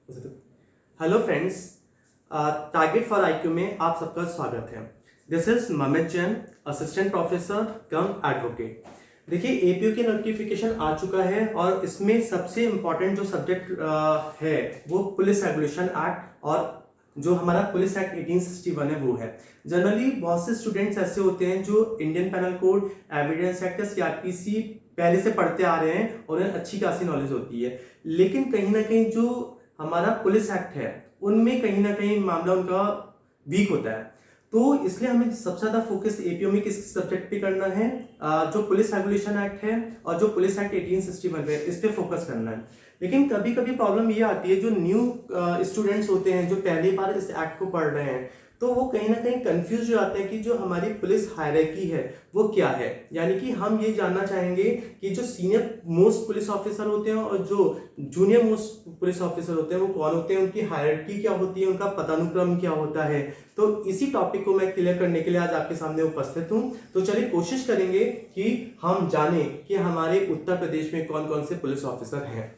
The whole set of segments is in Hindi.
Hello friends, target for IQ में आप सबका स्वागत है। This is ममित Jain, assistant professor come advocate. देखिए, एपीयू के नोटिफिकेशन आ चुका है और इसमें सबसे इम्पोर्टेंट जो सब्जेक्ट है वो पुलिस रेगुलेशन एक्ट और जो हमारा पुलिस एक्ट 1861 है वो है। जनरली बहुत से स्टूडेंट्स ऐसे होते हैं जो Indian panel code, evidence act, CrPC पहले से पढ़ते आ रहे हैं और उन्हें अच्छी खासी नॉलेज होती है, लेकिन कहीं ना कहीं जो हमारा पुलिस एक्ट है उनमें कहीं ना कहीं मामला उनका वीक होता है। तो इसलिए हमें सबसे ज्यादा फोकस एपीओ में किस सब्जेक्ट पे करना है, जो पुलिस रेगुलेशन एक्ट है और जो पुलिस एक्ट 1861 है इस पे फोकस करना है। लेकिन कभी कभी प्रॉब्लम ये आती है, जो न्यू स्टूडेंट्स होते हैं जो पहली बार इस एक्ट को पढ़ रहे हैं, तो वो कहीं ना कहीं कंफ्यूज हो जाते हैं कि जो हमारी पुलिस हायरार्की है वो क्या है। यानी कि हम ये जानना चाहेंगे कि जो सीनियर मोस्ट पुलिस ऑफिसर होते हैं और जो जूनियर मोस्ट पुलिस ऑफिसर होते हैं वो कौन होते हैं, उनकी हायरार्की क्या होती है, उनका पदानुक्रम क्या होता है। तो इसी टॉपिक को मैं क्लियर करने के लिए आज आपके सामने उपस्थित हूं। तो चलिए कोशिश करेंगे कि हम जाने कि हमारे उत्तर प्रदेश में कौन कौन से पुलिस ऑफिसर हैं।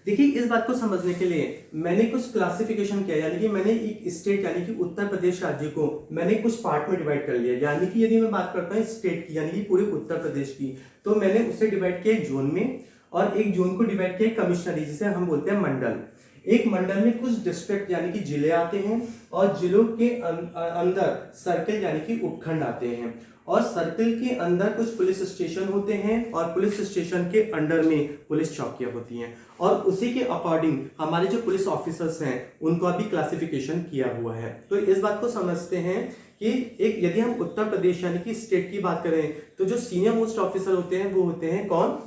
देखिए, इस बात को समझने के लिए मैंने कुछ क्लासिफिकेशन किया, यानी कि मैंने एक स्टेट यानी कि उत्तर प्रदेश राज्य को मैंने कुछ पार्ट में डिवाइड कर लिया। यानी कि यदि मैं बात करता हूँ स्टेट की यानी कि पूरे उत्तर प्रदेश की, तो मैंने उसे डिवाइड किया एक जोन में और एक जोन को डिवाइड किया कमिश्नरी, जिसे हम बोलते हैं मंडल। एक मंडल में कुछ डिस्ट्रिक्ट यानी कि जिले आते हैं और जिलों के अंदर सर्किल यानी कि उपखंड आते हैं और सर्किल के अंदर कुछ पुलिस स्टेशन होते हैं और पुलिस स्टेशन के अंडर में पुलिस चौकियां होती हैं और उसी के अकॉर्डिंग हमारे जो पुलिस ऑफिसर्स हैं उनको अभी क्लासिफिकेशन किया हुआ है। तो इस बात को समझते हैं कि एक यदि हम उत्तर प्रदेश यानी कि स्टेट की बात करें तो जो सीनियर मोस्ट ऑफिसर होते हैं वो होते हैं कौन?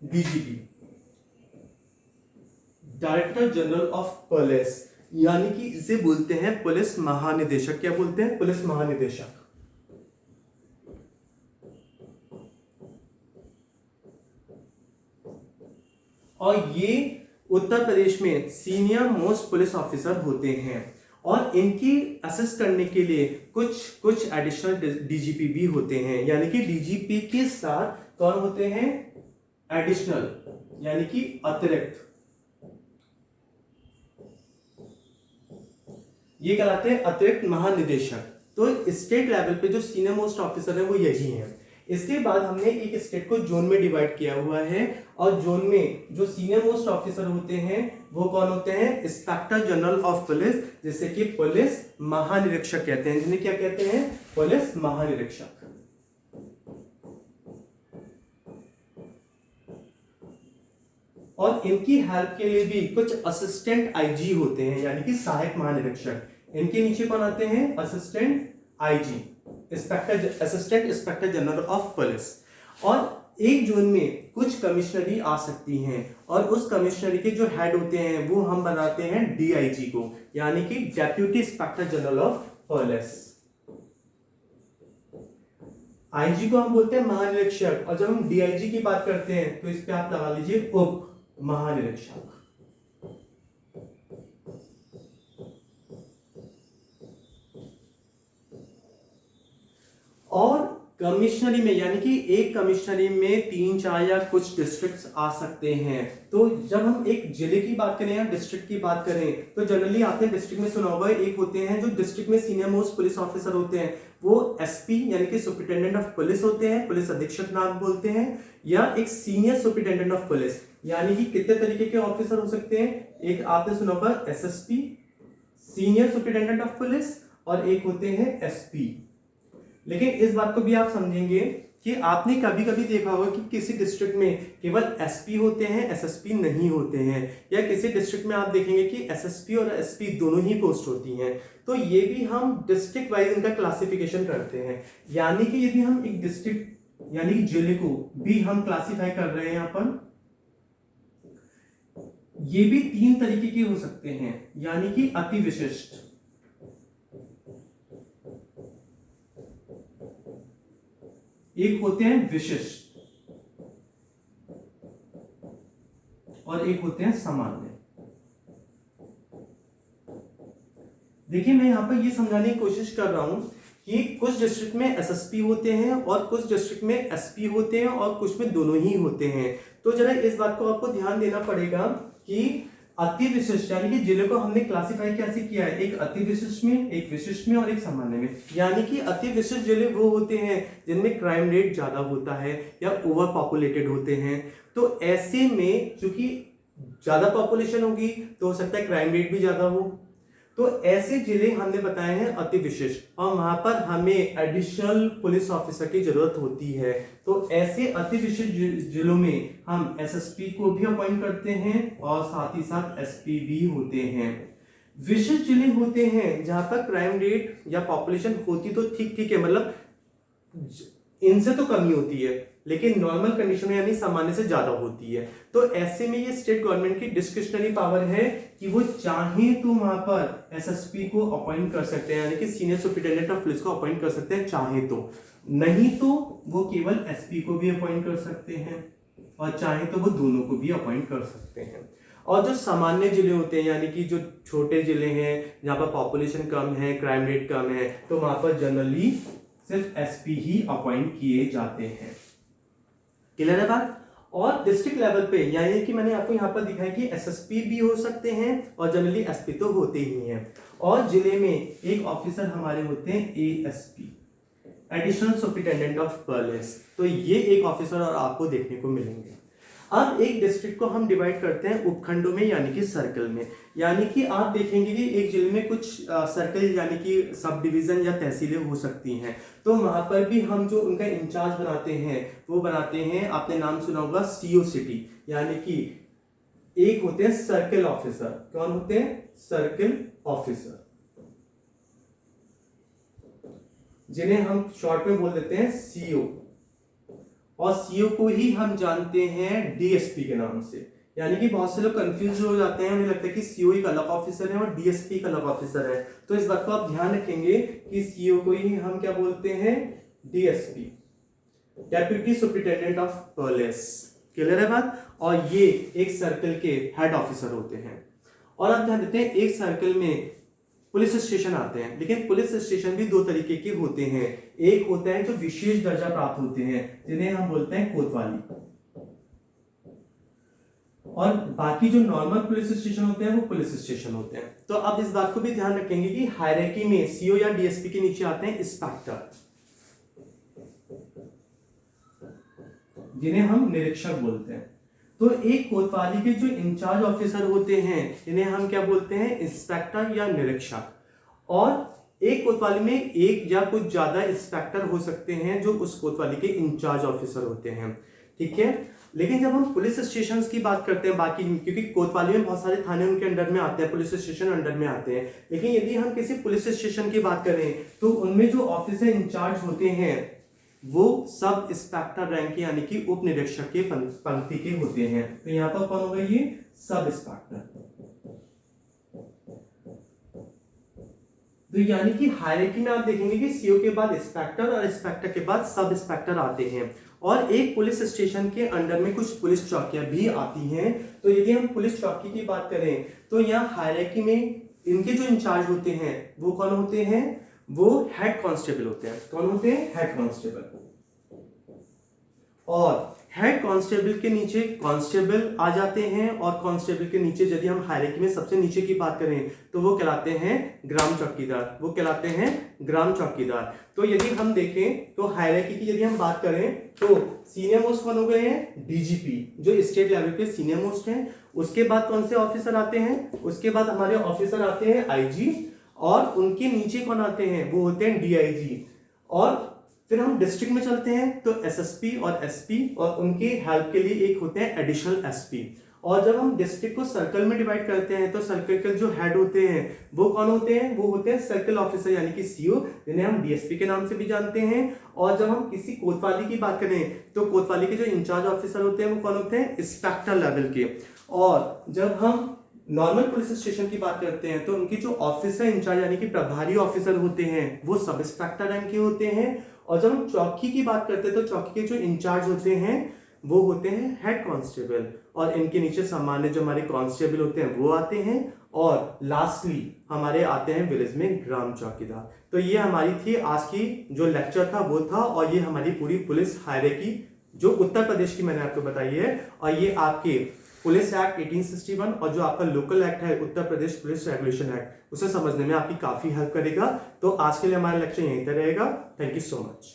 DGP, director general of police, यानी कि इसे बोलते हैं पुलिस महानिदेशक। क्या बोलते हैं? पुलिस महानिदेशक। और ये उत्तर प्रदेश में सीनियर मोस्ट पुलिस ऑफिसर होते हैं और इनकी असिस्ट करने के लिए कुछ एडिशनल डीजीपी भी होते हैं। यानी कि डीजीपी के साथ कौन होते हैं? एडिशनल यानी कि अतिरिक्त, ये कहलाते हैं अतिरिक्त महानिदेशक। तो स्टेट लेवल पे जो सीनियर मोस्ट ऑफिसर है वो यही है। इसके बाद हमने एक स्टेट को जोन में डिवाइड किया हुआ है और जोन में जो सीनियर मोस्ट ऑफिसर होते हैं वो कौन होते हैं? इंस्पेक्टर जनरल ऑफ पुलिस, जिसे कि पुलिस महानिरीक्षक कहते हैं। जिन्हें क्या कहते हैं? पुलिस महानिरीक्षक। और इनकी हेल्प के लिए भी कुछ असिस्टेंट आईजी होते हैं, यानी कि सहायक महानिरीक्षक। इनके नीचे कौन आते हैं? Assistant IG, assistant inspector general of police. और एक जोन में कुछ कमिश्नरी आ सकती हैं और उस कमिश्नरी के जो हेड होते हैं वो हम बनाते हैं डीआईजी को, यानी कि deputy inspector general of police. IG को हम बोलते हैं महानिरीक्षक और जब हम डीआईजी की बात करते हैं तो इस पे आप लगा लीजिए उप महानिरीक्षक। और कमिश्नरी में यानी कि एक कमिश्नरी में 3-4 या कुछ डिस्ट्रिक्ट्स आ सकते हैं। तो जब हम एक जिले की बात करें या डिस्ट्रिक्ट की बात करें तो जनरली आपने डिस्ट्रिक्ट में सुना होगा, एक होते हैं जो डिस्ट्रिक्ट में सीनियर मोस्ट पुलिस ऑफिसर होते हैं, वो एसपी यानी कि सुपरिटेंडेंट ऑफ पुलिस होते हैं, पुलिस अधीक्षक नाम बोलते हैं, या एक सीनियर सुपरिटेंडेंट ऑफ पुलिस। यानी कि कितने तरीके के ऑफिसर हो सकते हैं? एक आपने सुना होगा SSP, senior superintendent of police, और एक होते हैं एसपी। लेकिन इस बात को भी आप समझेंगे कि आपने कभी कभी देखा होगा कि किसी डिस्ट्रिक्ट में केवल एसपी होते हैं, एसएसपी नहीं होते हैं, या किसी डिस्ट्रिक्ट में आप देखेंगे कि एसएसपी और एसपी दोनों ही पोस्ट होती हैं। तो ये भी हम डिस्ट्रिक्ट वाइज इनका क्लासिफिकेशन करते हैं। यानी कि यदि हम एक डिस्ट्रिक्ट यानी कि जिले को भी हम क्लासिफाई कर रहे हैं यहाँ पर, ये भी 3 तरीके के हो सकते हैं, यानी कि अति विशिष्ट, एक होते हैं विशिष्ट और एक होते हैं सामान्य। देखिए, मैं यहां पर ये समझाने की कोशिश कर रहा हूं कि कुछ डिस्ट्रिक्ट में एसएसपी होते हैं और कुछ डिस्ट्रिक्ट में एसपी होते हैं और कुछ में दोनों ही होते हैं। तो जरा इस बात को आपको ध्यान देना पड़ेगा कि अति विशिष्ट यानी कि जिले को हमने क्लासिफाई कैसे किया है, एक अति विशिष्ट में, एक विशिष्ट में और एक सामान्य में। यानी कि अति विशिष्ट जिले वो होते हैं जिनमें क्राइम रेट ज्यादा होता है या ओवर पॉपुलेटेड होते हैं। तो ऐसे में चूंकि ज्यादा पॉपुलेशन होगी तो हो सकता है क्राइम रेट भी ज्यादा हो, तो ऐसे जिले हमने बताए हैं अति विशिष्ट, और वहां पर हमें एडिशनल पुलिस ऑफिसर की जरूरत होती है। तो ऐसे अति विशिष्ट जिलों में हम एसएसपी को भी अपॉइंट करते हैं और साथ ही साथ एसपी भी होते हैं। विशिष्ट जिले होते हैं जहां पर क्राइम रेट या पॉपुलेशन होती तो ठीक ठीक है, मतलब इनसे तो कमी होती है लेकिन नॉर्मल कंडीशन में यानी सामान्य से ज्यादा होती है। तो ऐसे में ये स्टेट गवर्नमेंट की डिस्क्रिशनरी पावर है कि वो चाहे तो वहां पर एसएसपी को अपॉइंट कर सकते हैं, यानी कि सीनियर सुपरिटेंडेंट ऑफ पुलिस को अपॉइंट कर सकते हैं चाहे तो, नहीं तो वो केवल एसपी को भी अपॉइंट कर सकते हैं और चाहे तो वो दोनों को भी अपॉइंट कर सकते हैं। और जो सामान्य जिले होते हैं यानी कि जो छोटे जिले हैं जहां पर पॉपुलेशन कम है, क्राइम रेट कम है, तो वहां पर जनरली सिर्फ एसपी ही अपॉइंट किए जाते हैं। क्लियर है बात। और डिस्ट्रिक्ट लेवल पे यानी कि मैंने आपको यहाँ पर दिखाया कि एसएसपी भी हो सकते हैं और जनरली एसपी तो होते ही हैं। और जिले में एक ऑफिसर हमारे होते हैं ASP, additional superintendent of police. तो ये एक ऑफिसर और आपको देखने को मिलेंगे। अब एक डिस्ट्रिक्ट को हम डिवाइड करते हैं उपखंडों में यानी कि सर्कल में। यानी कि आप देखेंगे कि एक जिले में कुछ सर्कल यानी कि सब डिवीजन या तहसीलें हो सकती हैं, तो वहां पर भी हम जो उनका इंचार्ज बनाते हैं वो बनाते हैं, आपने नाम सुना होगा सीओ सिटी, यानी कि एक होते हैं सर्कल ऑफिसर। कौन होते हैं? सर्कल ऑफिसर, जिन्हें हम शॉर्ट में बोल देते हैं सीओ। और सीओ को ही हम जानते हैं डीएसपी के नाम से। यानी कि बहुत से लोग कंफ्यूज हो जाते हैं, उन्हें लगता है कि सीओ एक अलग ऑफिसर है और डीएसपी एक अलग ऑफिसर है। तो इस बात को आप ध्यान रखेंगे कि सीओ को ही हम क्या बोलते हैं? DSP, deputy superintendent of police. Clear है बात। और ये एक सर्कल के हेड ऑफिसर होते हैं। और आप ध्यान देते हैं एक सर्कल में पुलिस स्टेशन आते हैं, लेकिन पुलिस स्टेशन भी दो तरीके के होते हैं। एक होता है जो विशेष दर्जा प्राप्त होते हैं जिन्हें हम बोलते हैं कोतवाली, और बाकी जो नॉर्मल पुलिस स्टेशन होते हैं वो पुलिस स्टेशन होते हैं। तो अब इस बात को भी ध्यान रखेंगे कि हायरार्की में सीओ या डीएसपी के नीचे आते हैं इंस्पेक्टर, जिन्हें हम निरीक्षक बोलते हैं। तो एक कोतवाली के जो इंचार्ज ऑफिसर होते हैं इन्हें हम क्या बोलते हैं? इंस्पेक्टर या निरीक्षक। और एक कोतवाली में एक या कुछ ज्यादा इंस्पेक्टर हो सकते हैं जो उस कोतवाली के इंचार्ज ऑफिसर होते हैं। ठीक है। लेकिन जब हम पुलिस स्टेशन की बात करते हैं बाकी, क्योंकि कोतवाली में बहुत सारे थाने उनके अंडर में आते हैं, पुलिस स्टेशन अंडर में आते हैं, लेकिन यदि हम किसी पुलिस स्टेशन की बात करें तो उनमें जो ऑफिसर इंचार्ज होते हैं वो सब इंस्पेक्टर रैंक के यानी कि उप निरीक्षक के पंक्ति के होते हैं। तो यहाँ पर कौन होगा? ये सब इंस्पेक्टर। तो यानी कि हायरार्की में आप देखेंगे कि सीओ के बाद इंस्पेक्टर और इंस्पेक्टर के बाद सब इंस्पेक्टर आते हैं। और एक पुलिस स्टेशन के अंडर में कुछ पुलिस चौकियां भी आती हैं। तो यदि हम पुलिस चौकी की बात करें तो यहाँ हायरार्की में इनके जो इंचार्ज होते हैं वो कौन होते हैं? वो हेड कांस्टेबल होते हैं। कौन होते हैं? Head constable. और हेड कांस्टेबल के नीचे कांस्टेबल आ जाते हैं, और कांस्टेबल के नीचे यदि हम हायरार्की में सबसे नीचे की बात करें तो वो कहलाते हैं ग्राम चौकीदार। वो कहलाते हैं ग्राम चौकीदार। तो यदि हम देखें तो हायरार्की की यदि हम बात करें तो सीनियर मोस्ट कौन हो गए हैं? डीजीपी, जो स्टेट लेवल पे सीनियर मोस्ट हैं। उसके बाद कौन से ऑफिसर आते हैं? उसके बाद हमारे ऑफिसर आते हैं आईजी, और उनके नीचे कौन आते हैं? वो होते हैं डीआईजी। और फिर हम डिस्ट्रिक्ट में चलते हैं तो एसएसपी और एसपी, और उनके हेल्प के लिए एक होते हैं एडिशनल एसपी। और जब हम डिस्ट्रिक्ट को सर्कल में डिवाइड करते हैं तो सर्कल के जो हेड होते हैं वो कौन होते हैं? वो होते हैं सर्कल ऑफिसर यानी कि सीओ, जिन्हें हम डीएसपी के नाम से भी जानते हैं। और जब हम किसी कोतवाली की बात करें तो कोतवाली के जो इंचार्ज ऑफिसर होते हैं वो कौन होते हैं? इंस्पेक्टर लेवल के। और जब हम नॉर्मल पुलिस स्टेशन की बात करते हैं तो उनकी जो ऑफिसर इंचार्ज यानी कि प्रभारी ऑफिसर होते हैं वो सब इंस्पेक्टर रैंक के होते हैं। और जब हम चौकी की बात करते हैं तो चौकी के जो इंचार्ज होते हैं वो होते हैं हेड कांस्टेबल, और इनके नीचे सामान्य जो हमारे कांस्टेबल होते हैं वो आते हैं। और लास्टली हमारे आते हैं विलेज में ग्राम चौकीदार। तो ये हमारी थी आज की जो लेक्चर था वो था, और ये हमारी पूरी पुलिस हायरार्की जो उत्तर प्रदेश की मैंने आपको बताई है। और ये आपके पुलिस एक्ट 1861 और जो आपका लोकल एक्ट है Uttar Pradesh police regulation act, उसे समझने में आपकी काफ़ी हेल्प करेगा। तो आज के लिए हमारा लेक्चर यहीं तक रहेगा। Thank you so much.